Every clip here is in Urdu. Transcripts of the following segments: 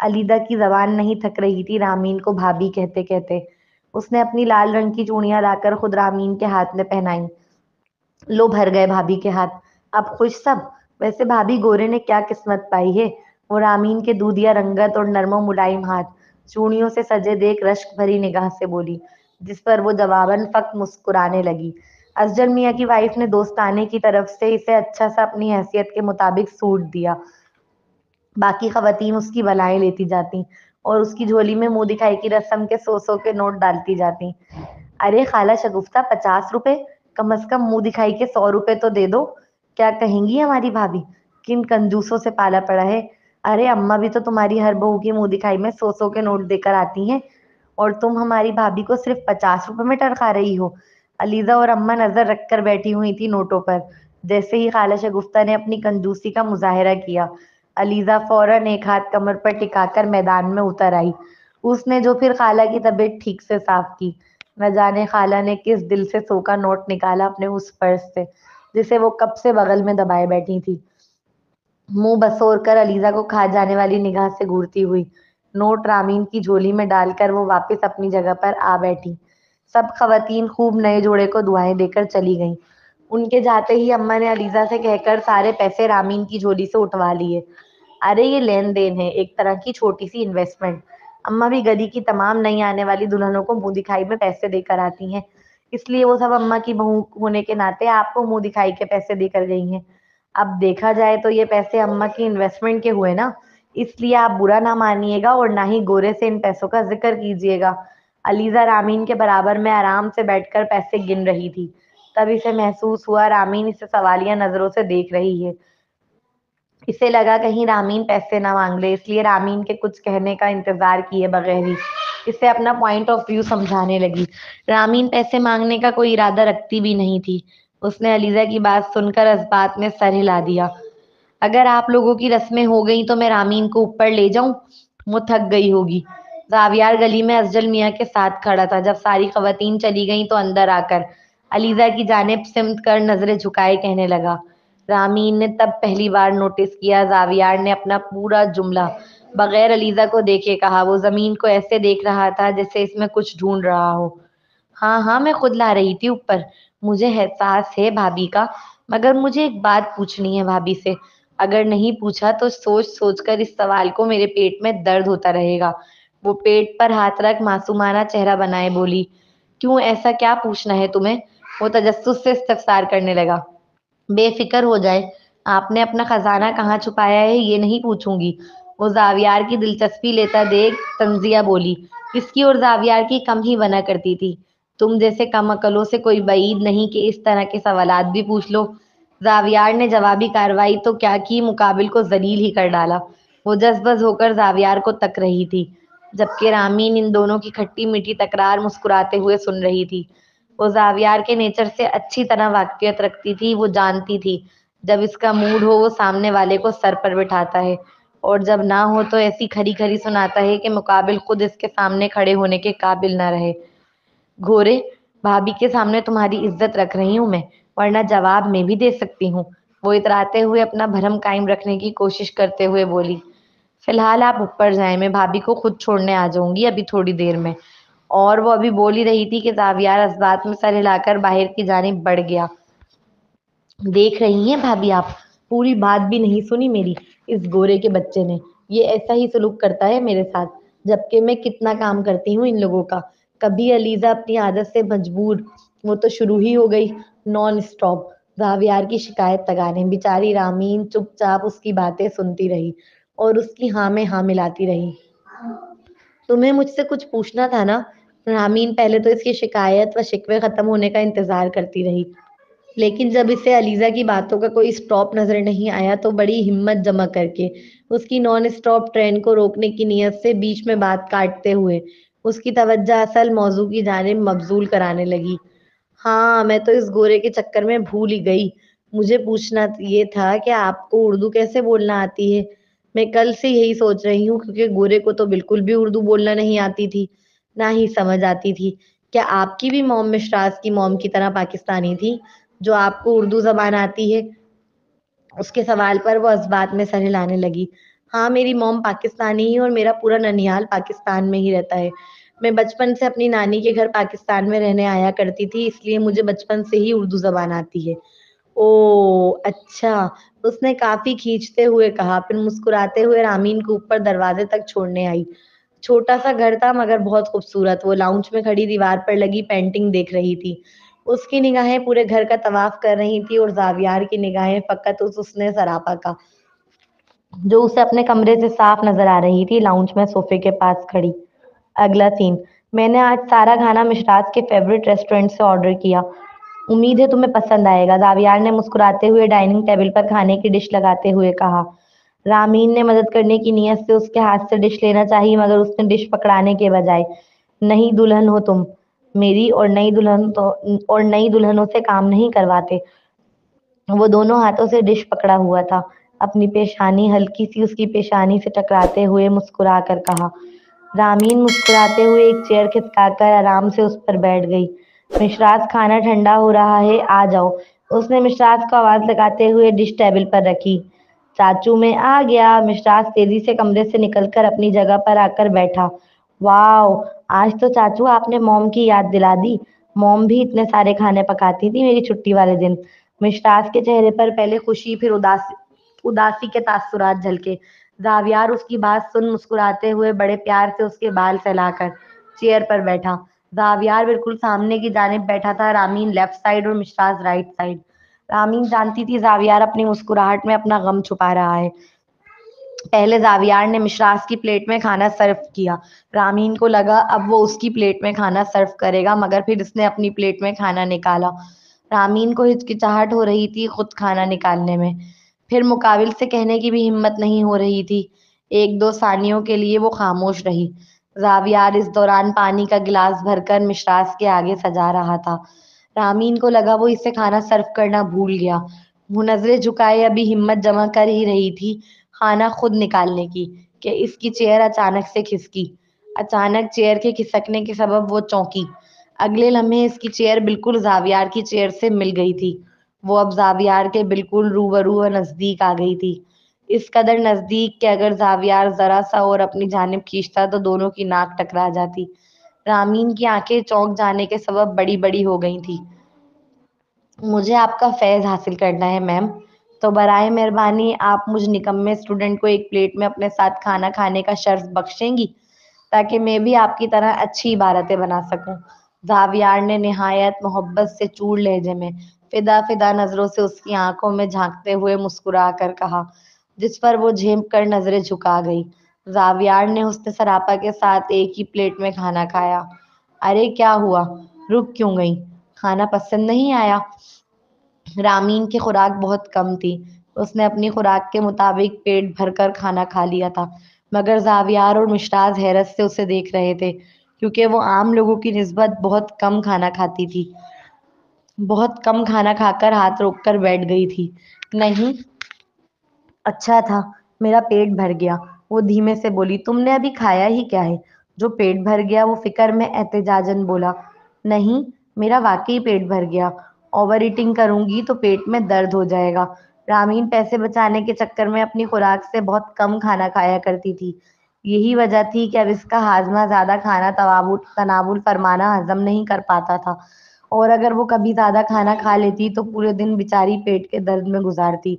علیدہ کی زبان نہیں تھک رہی تھی رامین کو بھابھی کہتے کہتے۔ اس نے اپنی لال رنگ کی چوڑیاں لا کر خود رامین کے ہاتھ میں پہنائیں۔ لو بھر گئے بھابھی کے ہاتھ، اب خوش سب؟ ویسے بھابھی گورے نے کیا قسمت پائی ہے؟ وہ رامین کے دودھیا رنگت اور نرم و ملائم ہاتھ چوڑیوں سے سجے دیکھ رشک بھری نگاہ سے بولی، جس پر وہ جواباً فقط مسکرانے لگی۔ افضل میاں کی وائف نے دوستانے کی طرف سے اسے اچھا سا اپنی حیثیت کے مطابق سوٹ دیا۔ باقی خواتین اس کی بلائیں لیتی جاتیں اور اس کی جھولی میں منہ دکھائی کی رسم کے 100 کے نوٹ ڈالتی جاتیں۔ ارے خالہ شگفتہ، 50 روپے؟ کم از کم منہ دکھائی کے 100 روپے تو دے دو۔ کیا کہیں گی ہماری بھابھی؟ کن کنجوسوں سے پالا پڑا ہے؟ ارے اماں بھی تو تمہاری ہر بہو کی منہ دکھائی میں 100 کے نوٹ دے کر آتی ہیں، اور تم ہماری بھابھی کو صرف 50 روپے میں ٹرکا رہی ہو۔ علیزہ اور اماں نظر رکھ کر بیٹھی ہوئی تھی نوٹوں پر۔ جیسے ہی خالہ شگفتہ نے اپنی کنجوسی کا مظاہرہ کیا، علیزہ فوراً ایک ہاتھ کمر پر ٹکا کر میدان میں اتر آئی۔ اس نے جو پھر خالہ کی طبیعت ٹھیک سے صاف کی۔ نہ جانے خالہ نے کس دل سے 100 کا نوٹ نکالا اپنے اس پرس سے جسے وہ کب سے بغل میں دبائے بیٹھی تھی، منہ بسور کر علیزہ کو کھا جانے والی نگاہ سے گھورتی ہوئی۔ نوٹ رامین کی جھولی میں ڈال کر وہ واپس اپنی جگہ پر آ بیٹھی۔ سب خواتین خوب نئے جوڑے کو دعائیں دے کر چلی گئیں۔ ان کے جاتے ہی اماں نے علیزہ سے کہہ کر سارے پیسے رامین کی جھولی سے اٹھوا لیے۔ ارے یہ لین دین ہے، ایک طرح کی چھوٹی سی انویسٹمنٹ۔ اماں بھی گلی کی تمام نئی آنے والی دلہنوں کو منہ دکھائی میں پیسے دے کر آتی ہیں، اس لیے وہ سب اماں کی بہو ہونے کے ناطے آپ کو منہ دکھائی کے پیسے دے کر گئی ہیں۔ اب دیکھا جائے تو یہ پیسے اماں کی انویسٹمنٹ کے ہوئے نا، اس لیے آپ برا نہ مانیے گا اور نہ ہی گورے سے ان پیسوں کا ذکر کیجیے گا۔ علیزہ رامین کے برابر میں آرام سے بیٹھ کر پیسے گن رہی تھی۔ تب اسے محسوس ہوا رامین اسے سوالیہ نظروں سے دیکھ رہی ہے۔ اسے لگا کہیں رامین پیسے نہ مانگ لے، اس لیے رامین کے کچھ کہنے کا انتظار کیے بغیر ہی اسے اپنا پوائنٹ آف ویو سمجھانے لگی۔ رامین پیسے مانگنے کا کوئی ارادہ رکھتی بھی نہیں تھی۔ اس نے علیزہ کی بات سن کر اس بات میں سر ہلا دیا۔ اگر آپ لوگوں کی رسمیں ہو گئیں تو میں رامین کو اوپر لے جاؤں؟ وہ تھک گئی ہوگی۔ زاویار گلی میں افضل میاں کے ساتھ کھڑا تھا۔ جب ساری خواتین چلی گئیں تو اندر آ کر علیزہ کی جانب سمت کر نظریں جھکائے کہنے لگا۔ رامین نے تب پہلی بار نوٹس کیا زاویار نے اپنا پورا جملہ بغیر علیزہ کو دیکھے کہا۔ وہ زمین کو ایسے دیکھ رہا تھا جیسے اس میں کچھ ڈھونڈ رہا ہو۔ ہاں ہاں، میں خود لا رہی تھی اوپر، مجھے احساس ہے بھابھی کا، مگر مجھے ایک بات پوچھنی ہے بھابھی سے۔ اگر نہیں پوچھا تو سوچ سوچ کر اس سوال کو میرے پیٹ میں درد ہوتا رہے گا۔ وہ پیٹ پر ہاتھ رکھ معصومانہ چہرہ بنائے بولی۔ کیوں، ایسا کیا پوچھنا ہے تمہیں؟ وہ تجسس سے استفسار کرنے لگا۔ بے فکر ہو جائے، آپ نے اپنا خزانہ کہاں چھپایا ہے یہ نہیں پوچھوں گی، وہ زاویار کی دلچسپی لیتا دیکھ تنزیہ بولی۔ اس کی اور زاویار کی کم ہی بنا کرتی تھی۔ تم جیسے کم عقلوں سے کوئی بعید نہیں کہ اس طرح کے سوالات بھی پوچھ لو۔ زاویار نے جوابی کارروائی تو کیا کی، مقابل کو ذلیل ہی کر ڈالا۔ وہ جذبز ہو کر زاویار کو تک رہی تھی، جبکہ رامین ان دونوں کی کھٹی میٹھی تکرار مسکراتے ہوئے سن رہی تھی۔ وہ زاویار کے نیچر سے اچھی طرح واقفیت رکھتی تھی۔ وہ جانتی تھی جب اس کا موڈ ہو وہ سامنے والے کو سر پر بٹھاتا ہے، اور جب نہ ہو تو ایسی کھری کھری سناتا ہے کہ مقابل خود اس کے سامنے کھڑے ہونے کے قابل نہ رہے۔ گھورے، بھابھی کے سامنے تمہاری عزت رکھ رہی ہوں میں، ورنہ جواب میں بھی دے سکتی ہوں، وہ اتراتے ہوئے اپنا بھرم قائم رکھنے کی کوشش کرتے ہوئے بولی۔ فی الحال آپ اوپر جائیں، میں بھابھی کو خود چھوڑنے آ جاؤں گی ابھی تھوڑی دیر میں۔ اور وہ ابھی بول ہی رہی تھی کہ زاویار اس بات میں سر ہلا کر باہر کی جانب بڑھ گیا۔ دیکھ رہی ہیں بھابھی آپ، پوری بات بھی نہیں سنی میری اس گورے کے بچے نے۔ یہ ایسا ہی سلوک کرتا ہے میرے ساتھ، جبکہ میں کتنا کام کرتی ہوں ان لوگوں کا۔ کبھی علیزہ اپنی عادت سے مجبور، وہ تو شروع ہی ہو گئی نان اسٹاپ زاویار کی شکایت لگانے۔ بیچاری رامین چپ چاپ اس کی باتیں سنتی رہی اور اس کی ہاں میں ہاں ملاتی رہی۔ تمہیں مجھ سے کچھ پوچھنا تھا نا؟ رامین پہلے تو اس کی شکایت و شکوے ختم ہونے کا انتظار کرتی رہی، لیکن جب اسے علیزہ کی باتوں کا کوئی اسٹاپ نظر نہیں آیا تو بڑی ہمت جمع کر کے اس کی نان اسٹاپ ٹرین کو روکنے کی نیت سے بیچ میں بات کاٹتے ہوئے اس کی توجہ اصل موضوع کی جانب مبذول کرانے لگی۔ ہاں، میں تو اس گورے کے چکر میں بھول ہی گئی، مجھے پوچھنا یہ تھا کہ آپ کو اردو کیسے بولنا آتی ہے؟ میں کل سے یہی سوچ رہی ہوں، کیونکہ گورے کو تو بالکل بھی اردو بولنا نہیں آتی تھی، نہ ہی سمجھ آتی تھی۔ کیا آپ کی بھی موم مشراز کی موم کی طرح پاکستانی تھی جو آپ کو اردو زبان آتی ہے؟ اس کے سوال پر وہ اس بات میں سر ہلانے لگی۔ ہاں میری موم پاکستانی ہے اور میرا پورا ننیال پاکستان میں ہی رہتا ہے۔ میں بچپن سے اپنی نانی کے گھر پاکستان میں رہنے آیا کرتی تھی، اس لیے مجھے بچپن سے ہی اردو زبان آتی ہے۔ اوہ اچھا، اس نے کافی کھینچتے ہوئے کہا، پھر مسکراتے ہوئے رامین کو اوپر دروازے تک چھوڑنے آئی۔ چھوٹا سا گھر تھا مگر بہت خوبصورت۔ وہ لاؤنج میں کھڑی دیوار پر لگی پینٹنگ دیکھ رہی تھی۔ اس کی نگاہیں پورے گھر کا طواف کر رہی تھی اور زاویار کی نگاہیں فقط اس حسن سراپا کا جو اسے اپنے کمرے سے صاف نظر آ رہی تھی، لاؤنج میں صوفے کے پاس کھڑی۔ اگلا سین: میں نے آج سارا کھانا مشراز کے فیورٹ ریسٹورنٹ سے آرڈر کیا، امید ہے تمہیں پسند آئے گا، زاویار نے مسکراتے ہوئے ڈائننگ ٹیبل پر کھانے کی ڈش لگاتے ہوئے کہا۔ رامین نے مدد کرنے کی نیت سے اس کے ہاتھ سے ڈش لینا چاہی مگر اس نے ڈش پکڑانے کے بجائے نہیں دلہن ہو تم میری اور نئی دلہنوں سے کام نہیں کرواتے۔ وہ دونوں ہاتھوں سے ڈش پکڑا ہوا تھا، اپنی پیشانی ہلکی سی اس کی پیشانی سے ٹکراتے ہوئے مسکرا کر کہا۔ رامین مسکراتے ہوئے ایک چیئر کھسکا کر آرام سے اس پر بیٹھ گئی۔ مشراز کھانا ٹھنڈا ہو رہا ہے، آ جاؤ، اس نے مشراز کو آواز لگاتے ہوئے ڈش ٹیبل پر رکھی۔ چاچو میں آ گیا، مشراز تیزی سے کمرے سے نکل کر اپنی جگہ پر آ کر بیٹھا۔ واو، آج تو چاچو آپ نے موم کی یاد دلا دی، موم بھی اتنے سارے کھانے پکاتی تھی میری چھٹی والے دن۔ مشراز کے چہرے پر پہلے خوشی پھر اداسی کے تاثرات جھلکے۔ زاویار اس کی بات سن مسکراتے ہوئے بڑے پیار سے اس کے بال سہلا کر چیئر پر بیٹھا۔ زاویار بالکل سامنے کی جانب بیٹھا تھا، رامین لیفٹ سائڈ اور مشراز رائٹ سائڈ۔ رامین جانتی تھی زاویار اپنی مسکراہٹ میں اپنا غم چھپا رہا ہے۔ پہلے زاویار نے مشراز کی پلیٹ میں کھانا سرو کیا۔ رامین کو لگا اب وہ اس کی پلیٹ میں کھانا سرو کرے گا مگر پھر اس نے اپنی پلیٹ میں کھانا نکالا۔ رامین کو ہچکچاہٹ ہو رہی تھی خود کھانا نکالنے میں، پھر مقابل سے کہنے کی بھی ہمت نہیں ہو رہی تھی۔ ایک دو ثانیوں کے لیے وہ خاموش رہی۔ زاویار اس دوران پانی کا گلاس بھر کر مشراز کے آگے سجا رہا تھا۔ رامین کو لگا وہ اسے کھانا سرو کرنا بھول گیا۔ وہ نظریں جھکائے ابھی ہمت جمع کر ہی رہی تھی کھانا خود نکالنے کی کہ اس کی چیئر اچانک سے کھسکی۔ اچانک چیئر کے کھسکنے کے سبب وہ چونکی۔ اگلے لمحے اس کی چیئر بالکل زاویار کی چیئر سے مل گئی تھی۔ وہ اب زاویار کے بالکل روبرو و نزدیک آ گئی تھی، اس قدر نزدیک کہ اگر زاویار ذرا سا اور اپنی جانب کھینچتا تو دونوں کی ناک ٹکرا جاتی۔ رامین کی آنکھیں چونک جانے کے سبب بڑی بڑی ہو گئی تھیں۔ مجھے آپ کا فیض حاصل کرنا ہے میم، تو برائے مہربانی آپ مجھ نکمے اسٹوڈنٹ کو ایک پلیٹ میں اپنے ساتھ کھانا کھانے کا شرف بخشیں گی تاکہ میں بھی آپ کی طرح اچھی عبارتیں بنا سکوں۔ زاویار نے نہایت محبت سے چوڑ لہجے میں فدا نظروں سے اس کی آنکھوں میں جھانکتے ہوئے مسکرا کر کہا، جس پر وہ جھنپ کر نظریں جھکا گئی۔ زاویار نے حسن سراپا کے ساتھ ایک ہی پلیٹ میں کھانا کھایا۔ ارے کیا ہوا، رک کیوں گئی، کھانا پسند نہیں آیا؟ رامین کی خوراک بہت کم تھی، اس نے اپنی خوراک کے مطابق پیٹ بھر کر کھانا کھا لیا تھا مگر زاویار اور مشراز حیرت سے اسے دیکھ رہے تھے کیونکہ وہ عام لوگوں کی نسبت بہت کم کھانا کھاتی تھی۔ بہت کم کھانا کھا کر ہاتھ روک کر بیٹھ گئی تھی۔ نہیں، اچھا تھا، میرا پیٹ بھر گیا، وہ دھیمے سے بولی۔ تم نے ابھی کھایا ہی کیا ہے جو پیٹ بھر گیا؟ وہ فکر میں احتجاجاً بولا۔ نہیں، میرا واقعی پیٹ بھر گیا، اوور ایٹنگ کروں گی تو پیٹ میں درد ہو جائے گا۔ رامین پیسے بچانے کے چکر میں اپنی خوراک سے بہت کم کھانا کھایا کرتی تھی، یہی وجہ تھی کہ اب اس کا ہاضمہ زیادہ کھانا تناول فرمانہ ہضم نہیں کر پاتا تھا، اور اگر وہ کبھی زیادہ کھانا کھا لیتی تو پورے دن بیچاری پیٹ کے درد میں گزارتی۔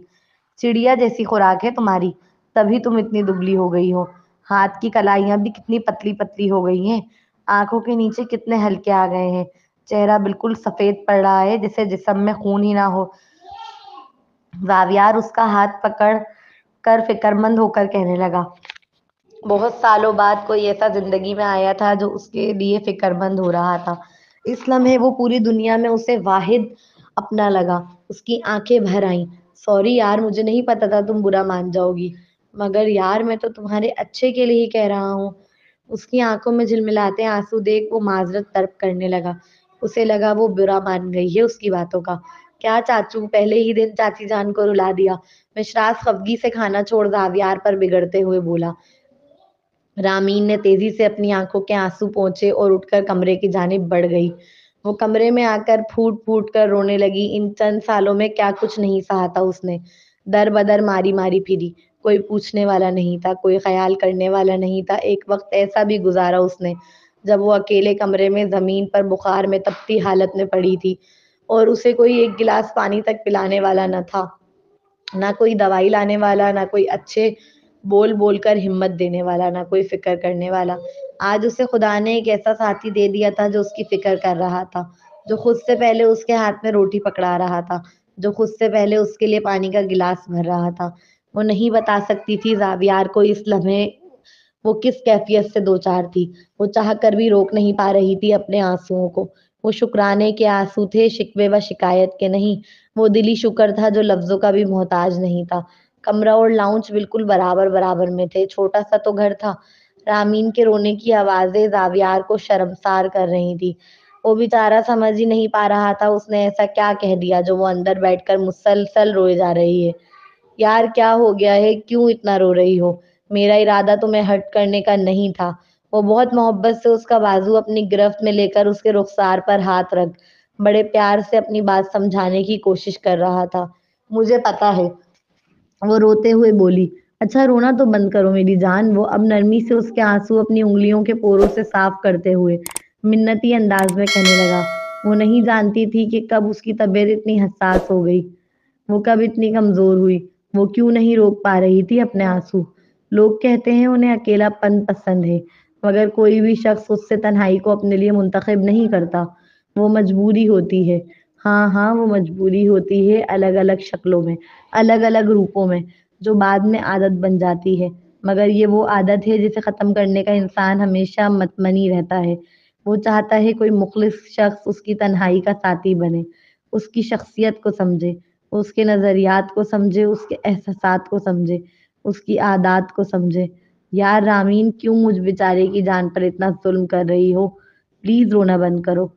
چڑیا جیسی خوراک ہے تمہاری، تبھی تم اتنی دبلی ہو گئی ہو، ہاتھ کی کلائیاں بھی کتنی پتلی پتلی ہو گئی ہیں، آنکھوں کے نیچے کتنے ہلکے آ گئے ہیں، چہرہ بالکل سفید پڑ رہا ہے جیسے جسم میں خون ہی نہ ہو۔ زاویار اس کا ہاتھ پکڑ کر فکر مند ہو کر کہنے لگا۔ بہت سالوں بعد کوئی ایسا زندگی میں آیا تھا جو اس کے لیے فکر مند ہو رہا تھا۔ اس لمحے وہ پوری دنیا میں اسے واحد اپنا لگا۔ اس کی آنکھیں بھر آئیں۔ سوری یار، مجھے نہیں پتا تھا تم برا مان جاؤ گی، مگر یار میں تو تمہارے اچھے کے لیے ہی کہہ رہا ہوں۔ اس کی آنکھوں میں جھلملاتے آنسو دیکھ وہ معذرت طلب کرنے لگا۔ اسے لگا وہ برا مان گئی ہے اس کی باتوں کا۔ کیا چاچو، پہلے ہی دن چاچی جان کو رلا دیا؟ مشراز خفگی سے کھانا چھوڑ زاویار پر بگڑتے ہوئے بولا۔ رامین نے تیزی سے اپنی آنکھوں کے آنسو پونچھے اور اٹھ کر کمرے کی جانب بڑھ گئی۔ وہ کمرے میں آ کر پھوٹ پھوٹ کر رونے لگی۔ ان چند سالوں میں کیا کچھ نہیں سہا تھا اس نے، در بدر ماری ماری پھری، کوئی پوچھنے والا نہیں تھا، کوئی خیال کرنے والا نہیں تھا۔ ایک وقت ایسا بھی گزارا اس نے جب وہ اکیلے کمرے میں زمین پر بخار میں تپتی حالت میں پڑی تھی اور اسے کوئی ایک گلاس پانی تک پلانے والا نہ تھا، نہ کوئی دوائی لانے والا، نہ کوئی اچھے بول بول کر ہمت دینے والا، نہ کوئی فکر کرنے والا۔ آج اسے خدا نے ایک ایسا ساتھی دے دیا تھا جو اس کی فکر کر رہا تھا، جو خود سے پہلے اس کے ہاتھ میں روٹی پکڑا رہا تھا، جو خود سے پہلے اس کے لیے پانی کا گلاس بھر رہا تھا۔ وہ نہیں بتا سکتی تھی زاویار کو اس لمحے وہ کس کیفیت سے دوچار تھی۔ وہ چاہ کر بھی روک نہیں پا رہی تھی اپنے آنسوؤں کو۔ وہ شکرانے کے آنسو تھے، شکوے و شکایت کے نہیں۔ وہ دلی شکر تھا جو لفظوں کا بھی محتاج نہیں تھا۔ کمرہ اور لاؤنج بالکل برابر برابر میں تھے، چھوٹا سا تو گھر تھا۔ رامین کے رونے کی آوازیں زاویار کو شرمسار کر رہی تھی۔ وہ بیچارہ سمجھ ہی نہیں پا رہا تھا اس نے ایسا کیا کہہ دیا جو وہ اندر بیٹھ کر مسلسل روئے جا رہی ہے۔ یار کیا ہو گیا ہے، کیوں اتنا رو رہی ہو؟ میرا ارادہ تمہیں ہرٹ کرنے کا نہیں تھا۔ وہ بہت محبت سے اس کا بازو اپنی گرفت میں لے کر اس کے رخسار پر ہاتھ رکھ بڑے پیار سے اپنی بات سمجھانے کی کوشش کر رہا تھا۔ مجھے پتا ہے، وہ روتے ہوئے بولی۔ اچھا رونا تو بند کرو میری جان۔ وہ اب نرمی سے اس کے آنسو اپنی انگلیوں کے پوروں سے صاف کرتے ہوئے منتی انداز میں کہنے لگا۔ وہ نہیں جانتی تھی کہ کب اس کی طبیعت اتنی حساس ہو گئی، وہ کب اتنی کمزور ہوئی، وہ کیوں نہیں روک پا رہی تھی اپنے آنسو۔ لوگ کہتے ہیں انہیں اکیلا پن پسند ہے، مگر کوئی بھی شخص اس سے تنہائی کو اپنے لیے منتخب نہیں کرتا، وہ مجبوری ہوتی ہے۔ ہاں ہاں، وہ مجبوری ہوتی ہے، الگ الگ شکلوں میں، الگ الگ روپوں میں، جو بعد میں عادت بن جاتی ہے۔ مگر یہ وہ عادت ہے جسے ختم کرنے کا انسان ہمیشہ متمنی رہتا ہے۔ وہ چاہتا ہے کوئی مخلص شخص اس کی تنہائی کا ساتھی بنے، اس کی شخصیت کو سمجھے، اس کے نظریات کو سمجھے، اس کے احساسات کو سمجھے، اس کی عادات کو سمجھے۔ یار رامین، کیوں مجھ بیچارے کی جان پر اتنا ظلم کر رہی ہو؟ پلیز رونا بند کرو۔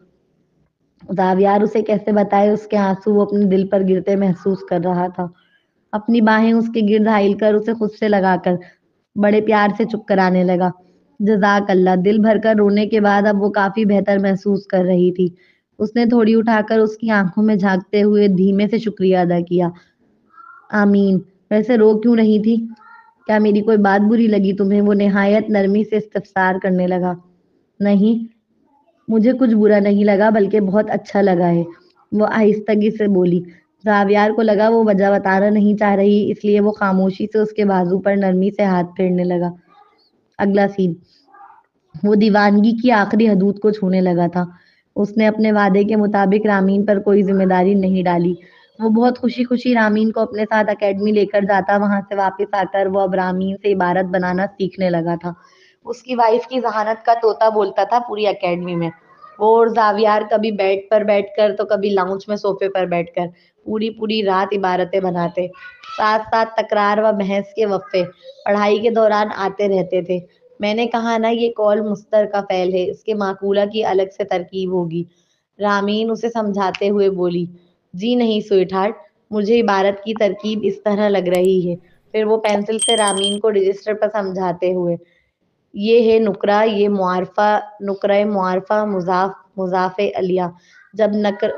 زاویار اسے کیسے بتائے اس کے آنسو وہ اپنے دل پر گرتے محسوس کر رہا تھا۔ اپنی باہیں اس کے گرد ہائل کر اسے خود سے لگا کر بڑے پیار سے چپ کرانے لگا۔ جزاک اللہ۔ دل بھر کر رونے کے بعد اب وہ کافی بہتر محسوس کر رہی تھی۔ اس نے تھوڑی اٹھا کر اس کی آنکھوں میں جھانکتے ہوئے دھیمے سے شکریہ ادا کیا۔ آمین۔ ویسے رو کیوں نہیں تھی؟ کیا میری کوئی بات بری لگی تمہیں؟ وہ نہایت نرمی سے استفسار کرنے لگا۔ نہیں، مجھے کچھ برا نہیں لگا، بلکہ بہت اچھا لگا ہے، وہ آہستگی سے بولی۔ زاویار کو لگا وہ وجہ بتانا نہیں چاہ رہی، اس لیے وہ خاموشی سے اس کے بازو پر نرمی سے ہاتھ پھیرنے لگا۔ اگلا سین۔ وہ دیوانگی کی آخری حدود کو چھونے لگا تھا۔ اس نے اپنے وعدے کے مطابق رامین پر کوئی ذمہ داری نہیں ڈالی۔ وہ بہت خوشی خوشی رامین کو اپنے ساتھ اکیڈمی لے کر جاتا۔ وہاں سے واپس آ کر وہ اب رامین سے عبارت بنانا سیکھنے لگا تھا۔ اس کی وائف کی ذہانت کا طوطا بولتا تھا پوری اکیڈمی میں۔ وہ اور زاویار کبھی بیڈ پر بیٹھ کر تو کبھی لاؤنج میں صوفے پر بیٹھ کر پوری پوری رات عبارتیں بناتے۔ ساتھ ساتھ تکرار و بحث کے وقفے پڑھائی کے دوران آتے رہتے تھے۔ میں نے کہا نا، یہ قول مصدر کا فعل ہے، اس کے معقولہ کی الگ سے ترکیب ہوگی۔ رامین اسے سمجھاتے ہوئے بولی۔ جی نہیں سویٹ ہارٹ، مجھے عبارت کی ترکیب اس طرح لگ رہی ہے۔ پھر وہ پینسل سے رامین کو رجسٹر پر سمجھاتے ہوئے، یہ ہے نکرہ، یہ معرفہ، نکرہ معرفہ مضاف مضاف الیہ۔ جب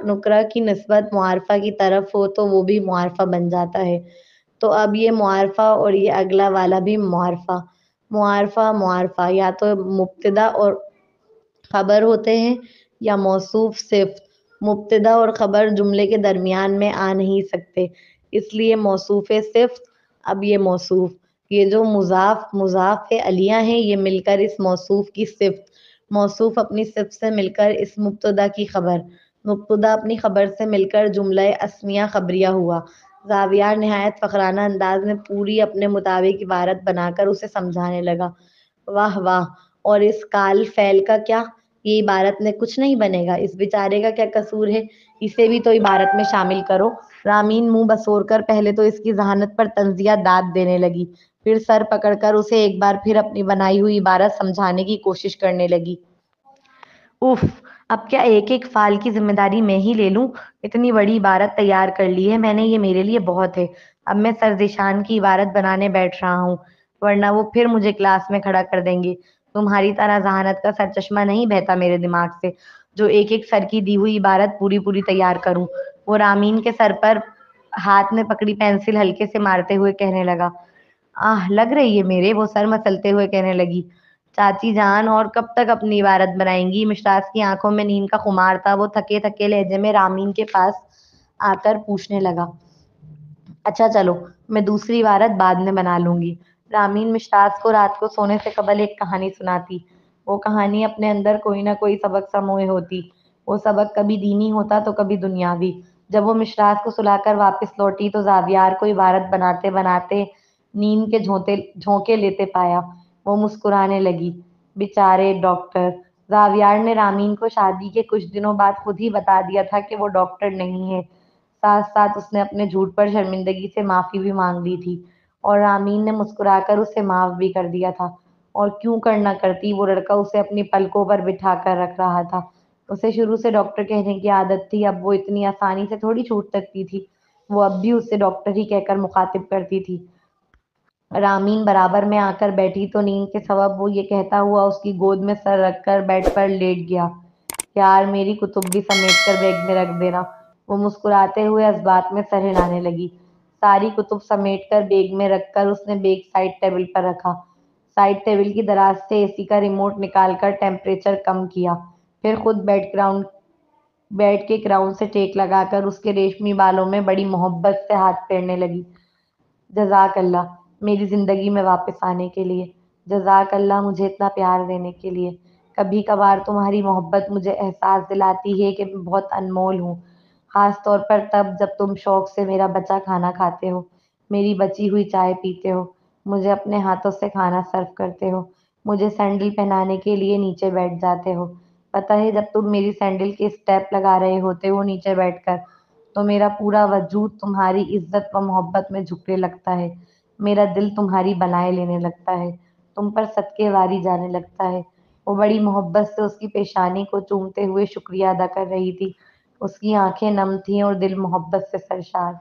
نکرہ کی نسبت معرفہ کی طرف ہو تو وہ بھی معرفہ بن جاتا ہے۔ تو اب یہ معرفہ اور یہ اگلا والا بھی معرفہ۔ معرفہ معرفہ یا تو مبتدا اور خبر ہوتے ہیں یا موصوف صفت۔ مبتدا اور خبر جملے کے درمیان میں آ نہیں سکتے، اس لیے موصوف صفت، اب یہ موصوف، یہ جو مضاف مضاف الیہ ہیں، یہ مل کر اس موصوف کی صفت، موصوف اپنی صفت سے مل کر اس مبتدا کی خبر، مبتدا اپنی خبر سے مل کر جملہ اسمیہ خبریہ ہوا۔ زاویار نہایت فخرانہ انداز میں پوری اپنے مطابق عبارت بنا کر اسے سمجھانے لگا۔ واہ واہ، اور اس کال فعل کا کیا؟ یہ عبارت میں کچھ نہیں بنے گا، اس بیچارے کا کیا قصور ہے؟ اسے بھی تو عبارت میں شامل کرو۔ رامین منہ بسور کر پہلے تو اس کی ذہانت پر طنزیہ داد دینے لگی، پھر سر پکڑ کر اسے ایک بار پھر اپنی بنائی ہوئی عبارت سمجھانے کی کوشش کرنے لگی۔ اف، اب کیا ایک ایک فعل کی ذمہ داری میں ہی لے لوں؟ اتنی بڑی عبارت تیار کر لی ہے میں نے، یہ میرے لیے بہت ہے۔ اب میں سرزیشان کی عبارت بنانے بیٹھ رہا ہوں، ورنہ وہ پھر مجھے کلاس میں کھڑا کر دیں گے۔ تمہاری طرح ذہانت کا سرچشمہ نہیں بہتا میرے دماغ سے جو ایک ایک سر کی دی ہوئی عبارت پوری پوری تیار کروں۔ وہ رامین کے سر پر ہاتھ میں پکڑی پینسل ہلکے سے مارتے ہوئے کہنے لگا۔ آہ لگ رہی ہے میرے، وہ سر مسلتے ہوئے کہنے لگی۔ چاچی جان اور کب تک اپنی عبارت بنائیں گی؟ مشراس کی آنکھوں میں نیند کا خمار تھا۔ وہ تھکے تھکے لہجے میں رامین کے پاس آ کر پوچھنے لگا، اچھا چلو، میں دوسری عبارت بعد میں بنا لوں گی۔ رامین مشتاق کو رات کو سونے سے قبل ایک کہانی سناتی۔ وہ کہانی اپنے اندر کوئی نہ کوئی سبق سموئے ہوتی۔ وہ سبق کبھی دینی ہوتا تو کبھی دنیاوی۔ جب وہ مشراق کو سلا کر واپس لوٹی تو زاویار کو عبارت بناتے بناتے نیند کے جھونکے لیتے پایا۔ وہ مسکرانے لگی۔ بیچارے ڈاکٹر! زاویار نے رامین کو شادی کے کچھ دنوں بعد خود ہی بتا دیا تھا کہ وہ ڈاکٹر نہیں ہے۔ ساتھ ساتھ اس نے اپنے جھوٹ پر شرمندگی سے معافی بھی مانگ لی تھی، اور رامین نے مسکرا کر اسے معاف بھی کر دیا تھا۔ اور کیوں کرنا کرتی، وہ لڑکا اسے اپنی پلکوں پر بٹھا کر رکھ رہا تھا۔ اسے شروع سے ڈاکٹر کہنے کی عادت تھی، اب وہ اتنی آسانی سے تھوڑی چھوٹ سکتی تھی۔ وہ اب بھی اسے ڈاکٹر ہی کہہ کر مخاطب کرتی تھی۔ رامین برابر میں آ کر بیٹھی تو نیند کے سبب وہ یہ کہتا ہوا اس کی گود میں سر رکھ کر بیڈ پر لیٹ گیا، یار میری کتب بھی سمیٹ کر بیگ میں رکھ دینا۔ وہ مسکراتے ہوئے اثبات میں سر ہلانے لگی۔ ساری کتب سمیٹ کر بیگ میں رکھ کر اس نے بیگ سائڈ ٹیبل پر رکھا۔ سائڈ ٹیبل کی دراز سے اے سی کا ریموٹ نکال کر ٹیمپریچر کم کیا، پھر خود بیڈ کے کراؤن سے ٹیک لگا کر اس کے ریشمی بالوں میں بڑی محبت سے ہاتھ پھیرنے لگی۔ جزاک اللہ میری زندگی میں واپس آنے کے لیے، جزاک اللہ مجھے اتنا پیار دینے کے لیے۔ کبھی کبھار تمہاری محبت مجھے احساس دلاتی ہے کہ میں بہت انمول ہوں، خاص طور پر تب جب تم شوق سے میرا بچا کھانا کھاتے ہو، میری بچی ہوئی چائے پیتے ہو، مجھے اپنے ہاتھوں سے کھانا سرو کرتے ہو، مجھے سینڈل پہنانے کے لیے نیچے بیٹھ جاتے ہو۔ پتہ ہے جب تم میری سینڈل کے اسٹیپ لگا رہے ہوتے ہو نیچے بیٹھ کر، تو میرا پورا وجود تمہاری عزت و محبت میں جھکنے لگتا ہے، میرا دل تمہاری بلائیں لینے لگتا ہے، تم پر صدقے واری جانے لگتا ہے۔ وہ بڑی محبت سے اس کی پیشانی کو چومتے ہوئے شکریہ ادا کر رہی تھی۔ اس کی آنکھیں نم تھیں اور دل محبت سے سرشار۔